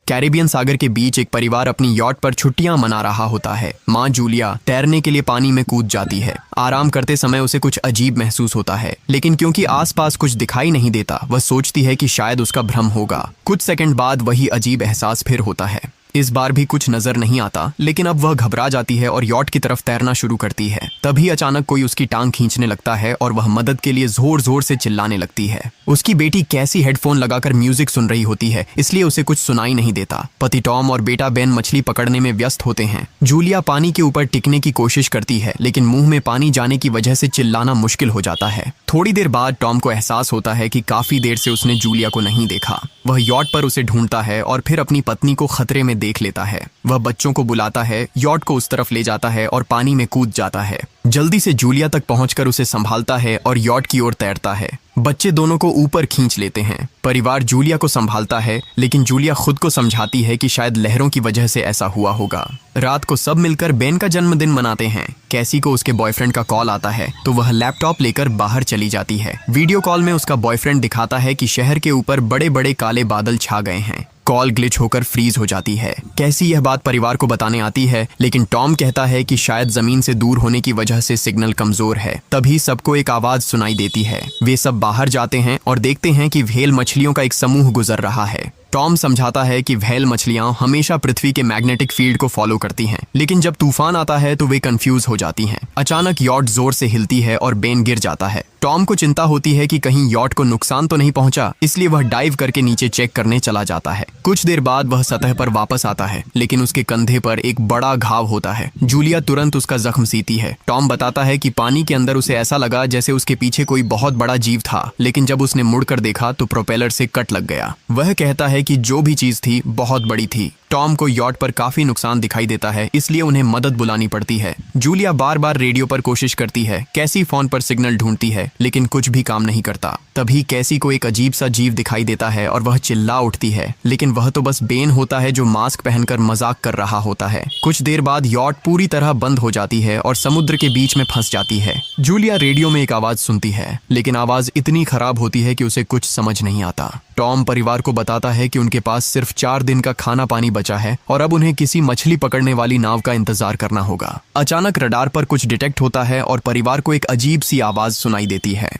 Caribbean सागर के बीच एक परिवार अपनी यॉट पर छुट्टियां मना रहा होता है। माँ जूलिया तैरने के लिए पानी में कूद जाती है। आराम करते समय उसे कुछ अजीब महसूस होता है, लेकिन क्योंकि आसपास कुछ दिखाई नहीं देता, वह सोचती है कि शायद उसका भ्रम होगा। कुछ सेकंड बाद वही अजीब एहसास फिर होता है। इस बार भी कुछ नजर नहीं आता, लेकिन अब वह घबरा जाती है और यॉट की तरफ तैरना शुरू करती है। तभी अचानक कोई उसकी टांग खींचने लगता है और वह मदद के लिए जोर जोर से चिल्लाने लगती है। उसकी बेटी कैसी हेडफोन लगाकर म्यूजिक सुन रही होती है, इसलिए उसे कुछ सुनाई नहीं देता। पति टॉम और बेटा बेन मछली पकड़ने में व्यस्त होते हैं। जूलिया पानी के ऊपर टिकने की कोशिश करती है, लेकिन मुंह में पानी जाने की वजह से चिल्लाना मुश्किल हो जाता है। थोड़ी देर बाद टॉम को एहसास होता है कि काफी देर से उसने जूलिया को नहीं देखा। वह यॉट पर उसे ढूंढता है और फिर अपनी पत्नी को खतरे में देख लेता है। वह बच्चों को बुलाता है, यॉट को उस तरफ ले जाता है और पानी में कूद जाता है। जल्दी से जूलिया तक पहुंचकर उसे संभालता है और यॉट की ओर तैरता है। बच्चे दोनों को ऊपर खींच लेते हैं। परिवार जूलिया को संभालता है, लेकिन जूलिया खुद को समझाती है कि शायद लहरों की वजह से ऐसा हुआ होगा। रात को सब मिलकर बेन का जन्मदिन मनाते हैं। कैसी को उसके बॉयफ्रेंड का कॉल आता है, तो वह लैपटॉप लेकर बाहर चली जाती है। वीडियो कॉल में उसका बॉयफ्रेंड दिखाता है कि शहर के ऊपर बड़े बड़े काले बादल छा गए हैं। कॉल ग्लिच होकर फ्रीज हो जाती है। कैसी यह बात परिवार को बताने आती है, लेकिन टॉम कहता है कि शायद जमीन से दूर होने की वजह से सिग्नल कमजोर है। तभी सबको एक आवाज सुनाई देती है। वे सब बाहर जाते हैं और देखते हैं कि व्हेल मछलियों का एक समूह गुजर रहा है। टॉम समझाता है कि व्हेल मछलियां हमेशा पृथ्वी के मैग्नेटिक फील्ड को फॉलो करती हैं, लेकिन जब तूफान आता है तो वे कंफ्यूज हो जाती हैं। अचानक यॉट जोर से हिलती है और बेन गिर जाता है। टॉम को चिंता होती है कि कहीं यॉट को नुकसान तो नहीं पहुंचा, इसलिए वह डाइव करके नीचे चेक करने चला जाता है। कुछ देर बाद वह सतह पर वापस आता है, लेकिन उसके कंधे पर एक बड़ा घाव होता है। जूलिया तुरंत उसका जख्म सीती है। टॉम बताता है कि पानी के अंदर उसे ऐसा लगा जैसे उसके पीछे कोई बहुत बड़ा जीव था, लेकिन जब उसने मुड़कर देखा तो प्रोपेलर से कट लग गया। वह कहता है कि जो भी चीज थी बहुत बड़ी थी। टॉम को यॉट पर काफी नुकसान दिखाई देता है, इसलिए उन्हें मदद बुलानी पड़ती है। जूलिया बार बार रेडियो पर कोशिश करती है। कैसी फोन पर सिग्नल ढूंढती है, लेकिन कुछ भी काम नहीं करता। तभी कैसी को एक अजीब सा जीव दिखाई देता है और वह चिल्ला उठती है, लेकिन वह तो बस बेन होता है जो मास्क पहनकर मजाक कर रहा होता है। कुछ देर बाद यॉट पूरी तरह बंद हो जाती है और समुद्र के बीच में फंस जाती है। जूलिया रेडियो में एक आवाज सुनती है, लेकिन आवाज इतनी खराब होती है कि उसे कुछ समझ नहीं आता। टॉम परिवार को बताता है कि उनके पास सिर्फ 4 दिन का खाना पानी बचा है और अब उन्हें किसी मछली पकड़ने वाली नाव का इंतजार करना होगा। अचानक रडार पर कुछ डिटेक्ट होता है और परिवार को एक अजीब सी आवाज सुनाई देती है।